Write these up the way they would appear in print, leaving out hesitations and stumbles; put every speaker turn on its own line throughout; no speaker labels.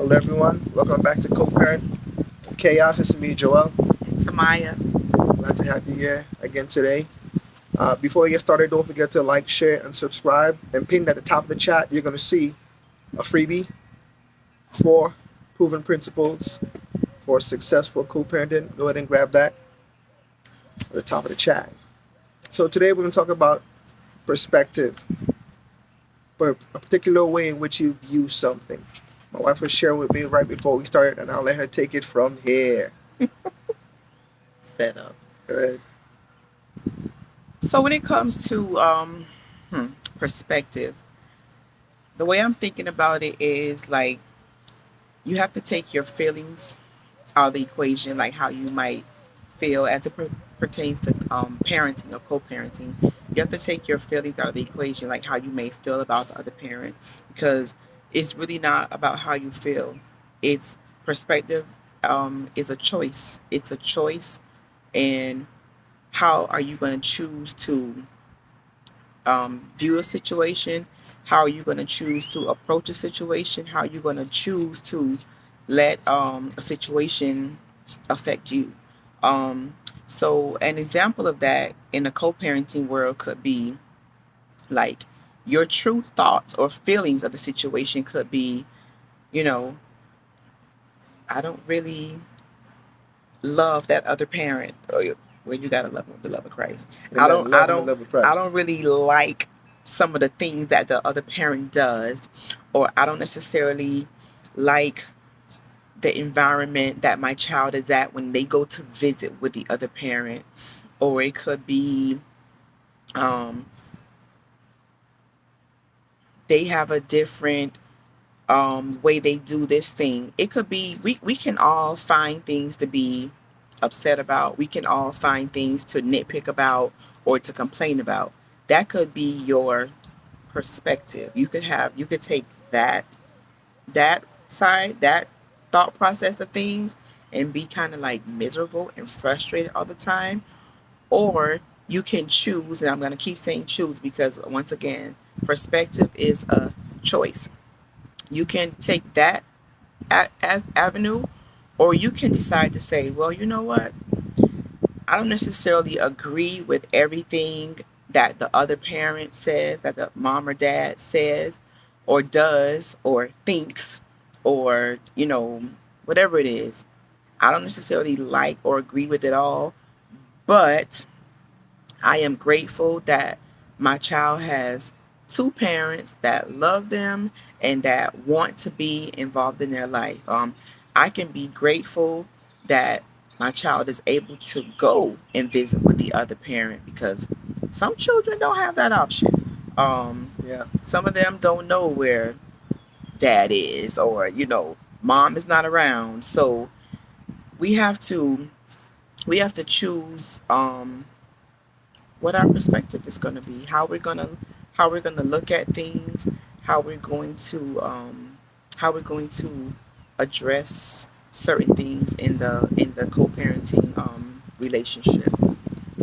Hello, everyone. Welcome back to Co-Parent Chaos. This is me, Joel.
Tamaya.
Glad to have you here again today. Before we get started, don't forget to like, share, and subscribe. And pinned at the top of the chat, you're going to see a freebie, 4 proven principles for successful co-parenting. Go ahead and grab that at the top of the chat. So today we're going to talk about perspective, but a particular way in which you view something. My wife was sharing with me right before we started, and I'll let her take it from here.
Set up.
Uh,
So when it comes to perspective, the way I'm thinking about it is like you have to take your feelings out of the equation, like how you might feel as it pertains to parenting or co-parenting. You have to take your feelings out of the equation, like how you may feel about the other parent, because it's really not about how you feel. It's perspective. Is a choice. It's a choice, and how are you going to choose to view a situation? How are you going to choose to approach a situation? How are you going to choose to let a situation affect you? Um, so, an example of that in the co parenting world could be like your true thoughts or feelings of the situation could be, you know, I don't really love that other parent, or well, you gotta love them with the love of Christ. I don't,
Amen.
I
Love and the
don't,
love of
I
Christ.
don't really like some of the things that the other parent does, or I don't necessarily like the environment that my child is at when they go to visit with the other parent, or it could be um, they have a different way they do this thing. It could be we can all find things to be upset about. We can all find things to nitpick about or to complain about. That could be your perspective. You could take that side, that thought process of things and be kind of like miserable and frustrated all the time. Or you can choose, and I'm going to keep saying choose because once again, perspective is a choice. You can take that as avenue, or you can decide to say, well, you know what? I don't necessarily agree with everything that the other parent says, that the mom or dad says, or does, or thinks, or, whatever it is. I don't necessarily like or agree with it all, but I am grateful that my child has two parents that love them and that want to be involved in their life. I can be grateful that my child is able to go and visit with the other parent because some children don't have that option.
Yeah.
Some of them don't know where dad is, or mom is not around. So we have to we have to choose what our perspective is going to be, how we're going to look at things, how we're going to how we're going to address certain things in the co-parenting relationship.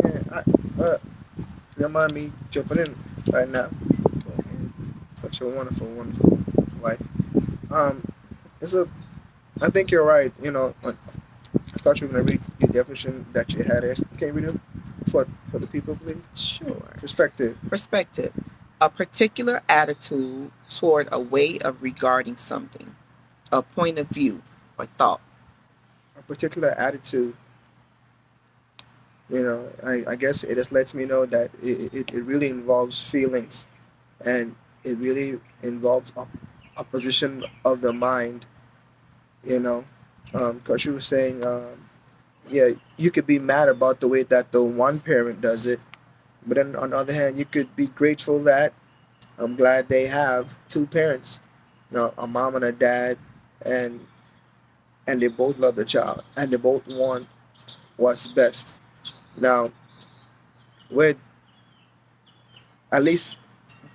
Yeah. You don't mind me jumping in right now. Such a wonderful, wonderful wife. Um, it's a. I think you're right. I thought you were gonna read the definition that you had. Can you read it for the people, please?
Sure.
Perspective.
Perspective: a particular attitude toward a way of regarding something, a point of view or thought.
A particular attitude. I guess it just lets me know that it really involves feelings, and it really involves a position of the mind. You know, because you were saying, yeah, you could be mad about the way that the one parent does it, but then on the other hand, you could be grateful that I'm glad they have two parents, a mom and a dad, and and they both love the child and they both want what's best. Now, with at least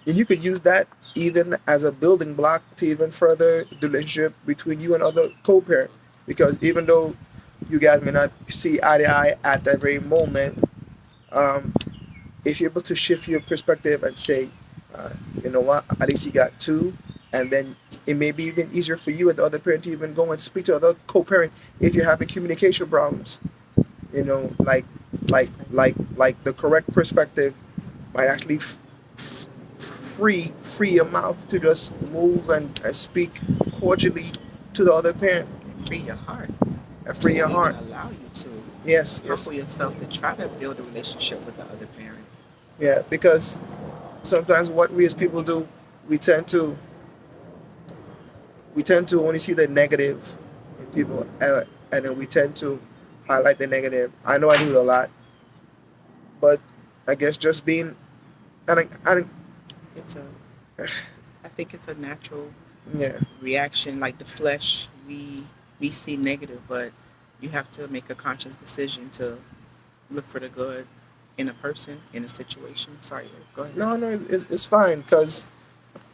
you could use that even as a building block to even further the relationship between you and other co-parent, because even though you guys may not see eye to eye at that very moment, um, if you're able to shift your perspective and say, uh, you know what, at least you got two, and then it may be even easier for you and the other parent to even go and speak to the other co-parent if you're having communication problems. You know,
That's right.
like the correct perspective might actually f- free your mouth to just move and speak cordially to the other parent
And free your heart
and free
to
your
even
heart.
allow you to
Yes, yes,
humble yourself to try to build a relationship with the other parent.
yeah. Because sometimes what we as people do, we tend to we tend to only see the negative in people, and then we tend to highlight the negative. I know I do it a lot, but I guess just being and
It's a, I think it's a natural
yeah,
reaction. Like the flesh, we see negative, but you have to make a conscious decision to look for the good in a person, in a situation. Sorry, go ahead.
no, no, it's fine because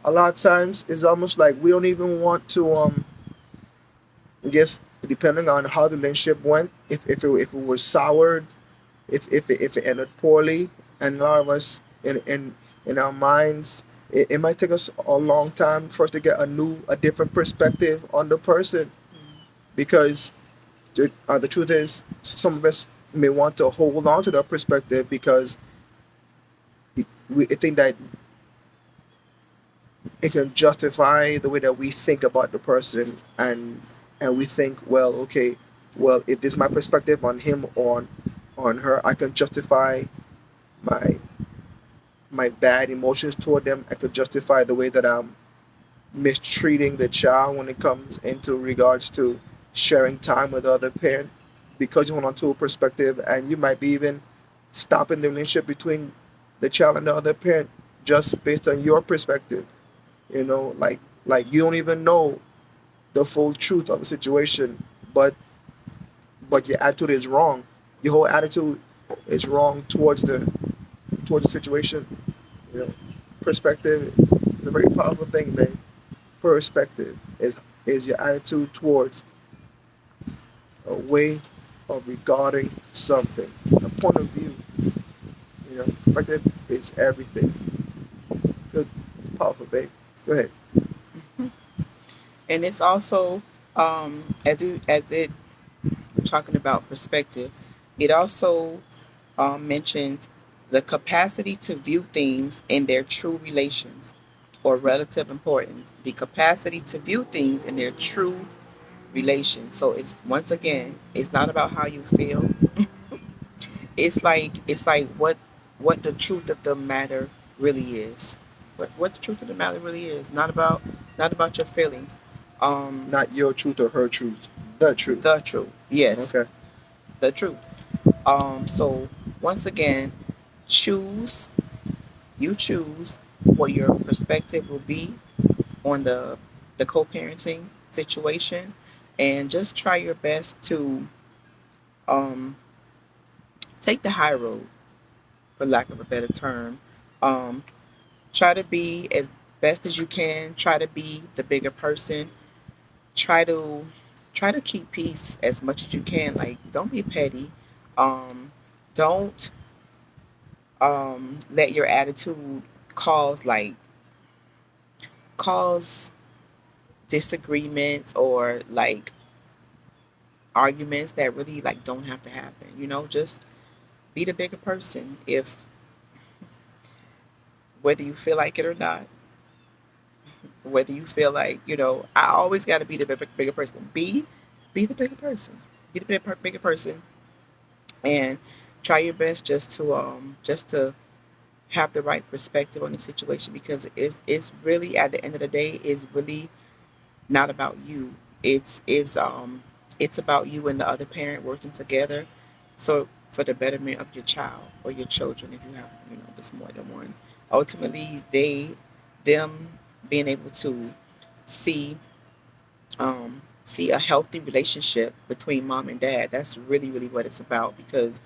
a lot of times it's almost like we don't even want to I guess depending on how the relationship went, if it was soured, if it ended poorly, and a lot of us in our minds, it might take us a long time for us to get a different perspective on the person because the truth is some of us may want to hold on to that perspective because we think that it can justify the way that we think about the person, and we think, well, okay, well, if this is my perspective on him or on her, I can justify my my bad emotions toward them. I could justify the way that I'm mistreating the child when it comes into regards to sharing time with the other parent because you hold on to a perspective, and you might be even stopping the relationship between the child and the other parent just based on your perspective. You know, like you don't even know the full truth of the situation, but your attitude is wrong. Your whole attitude is wrong towards the situation. You know, perspective is a very powerful thing, man. Perspective is your attitude towards a way of regarding something, a point of view. You know, perspective is everything. It's good. It's powerful, babe. Go ahead.
And it's also as it we're talking about perspective, it also mentions the capacity to view things in their true relations or relative importance. The capacity to view things in their true relations. So it's once again, it's not about how you feel. It's like what the truth of the matter really is. What the truth of the matter really is. Not about your feelings. Um,
Not your truth or her truth. The truth.
the truth. Yes,
Okay.
the truth. So once again, choose you choose what your perspective will be on the co-parenting situation, and just try your best to um, take the high road, for lack of a better term. Um, Try to be as best as you can. Try to be the bigger person. Try to try to keep peace as much as you can. Like, don't be petty. Um, don't let your attitude cause like cause disagreements or like arguments that really like don't have to happen. Just be the bigger person. If whether you feel like it or not, whether you feel like I always got to be the bigger person. Be the bigger person. Be the bigger person, and try your best just to have the right perspective on the situation, because it's really, at the end of the day, is really not about you. It's about you and the other parent working together, so for the betterment of your child or your children, if you have, if it's more than one. Ultimately, them being able to see see a healthy relationship between mom and dad. That's really, really what it's about. Because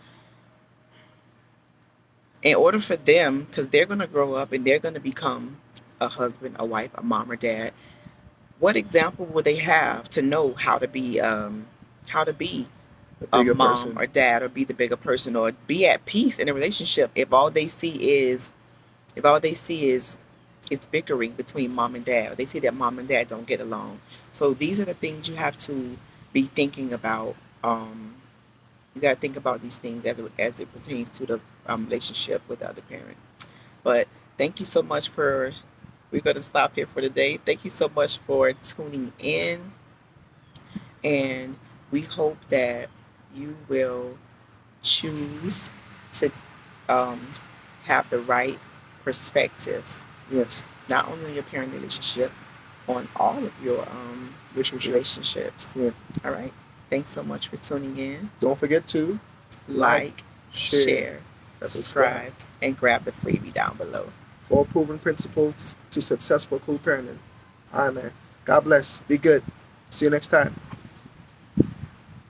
in order for them, because they're going to grow up and they're going to become a husband, a wife, a mom or dad, what example will they have to know how to be
The
a
bigger
mom
person.
or dad, or be the bigger person, or be at peace in a relationship, if all they see is it's bickering between mom and dad. They say that mom and dad don't get along. So these are the things you have to be thinking about. You got to think about these things as it pertains to the relationship with the other parent. But thank you so much for. We're going to stop here for today. Thank you so much for tuning in, and we hope that you will choose to um, have the right perspective,
Yes.
not only on your parent relationship, on all of your
Relationships.
relationships.
Yeah.
All right. Thanks so much for tuning in.
Don't forget to like,
Like,
share,
share,
subscribe.
subscribe, and grab the freebie down below.
4 proven principles to successful co-parenting. All right, man. God bless. Be good. See you next time.